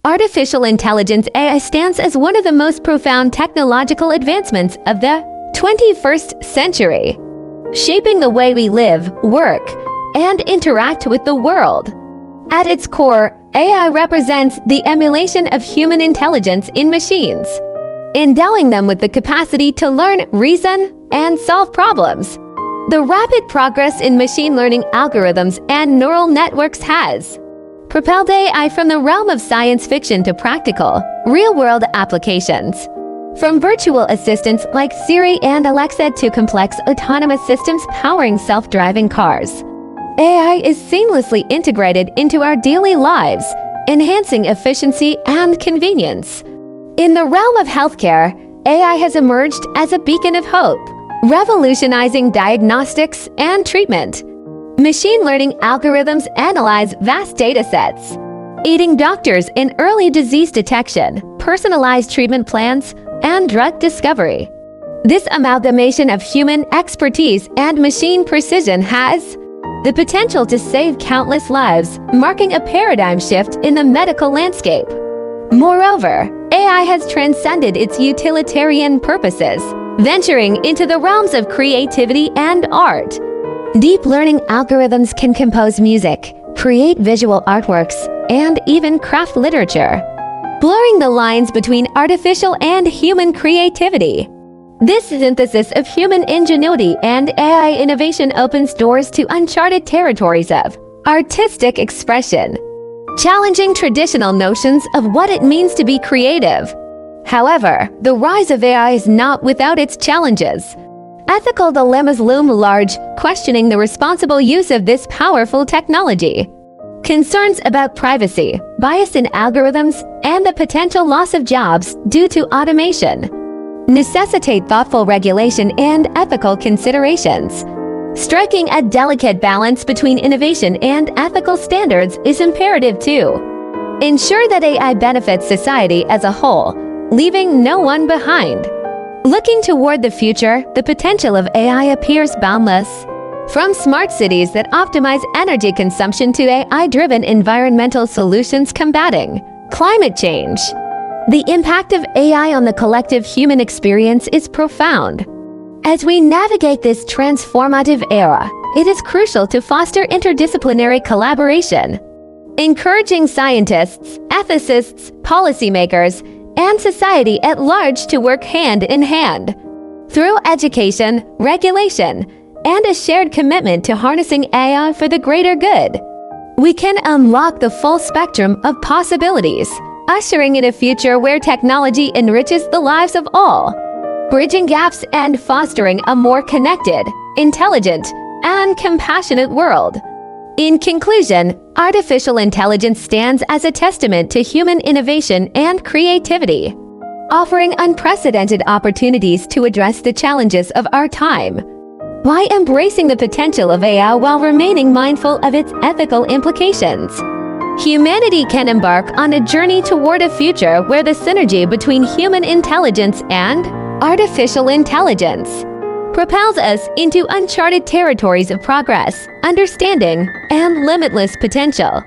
Artificial intelligence (AI) stands as one of the most profound technological advancements of the 21st century, shaping the way we live, work, and interact with the world. At its core, AI represents the emulation of human intelligence in machines, endowing them with the capacity to learn, reason, and solve problems. The rapid progress in machine learning algorithms and neural networks has propelled AI from the realm of science fiction to practical, real-world applications. From virtual assistants like Siri and Alexa to complex autonomous systems powering self-driving cars, AI is seamlessly integrated into our daily lives, enhancing efficiency and convenience. In the realm of healthcare, AI has emerged as a beacon of hope, revolutionizing diagnostics and treatment. Machine learning algorithms analyze vast data sets, aiding doctors in early disease detection, personalized treatment plans, and drug discovery. This amalgamation of human expertise and machine precision has the potential to save countless lives, marking a paradigm shift in the medical landscape. Moreover, AI has transcended its utilitarian purposes, venturing into the realms of creativity and art. Deep learning algorithms can compose music, create visual artworks, and even craft literature, blurring the lines between artificial and human creativity. This synthesis of human ingenuity and AI innovation opens doors to uncharted territories of artistic expression, challenging traditional notions of what it means to be creative. However, the rise of AI is not without its challenges. Ethical dilemmas loom large, questioning the responsible use of this powerful technology. Concerns about privacy, bias in algorithms, and the potential loss of jobs due to automation necessitate thoughtful regulation and ethical considerations. Striking a delicate balance between innovation and ethical standards is imperative to ensure that AI benefits society as a whole, leaving no one behind. Looking toward the future, the potential of AI appears boundless. From smart cities that optimize energy consumption to AI-driven environmental solutions combating climate change, the impact of AI on the collective human experience is profound. As we navigate this transformative era, it is crucial to foster interdisciplinary collaboration, encouraging scientists, ethicists, policymakers, and society at large to work hand in hand. Through education, regulation, and a shared commitment to harnessing AI for the greater good, we can unlock the full spectrum of possibilities, ushering in a future where technology enriches the lives of all, bridging gaps and fostering a more connected, intelligent, and compassionate world. In conclusion, artificial intelligence stands as a testament to human innovation and creativity, offering unprecedented opportunities to address the challenges of our time, while embracing the potential of AI while remaining mindful of its ethical implications. Humanity can embark on a journey toward a future where the synergy between human intelligence and artificial intelligence propels us into uncharted territories of progress, understanding, and limitless potential.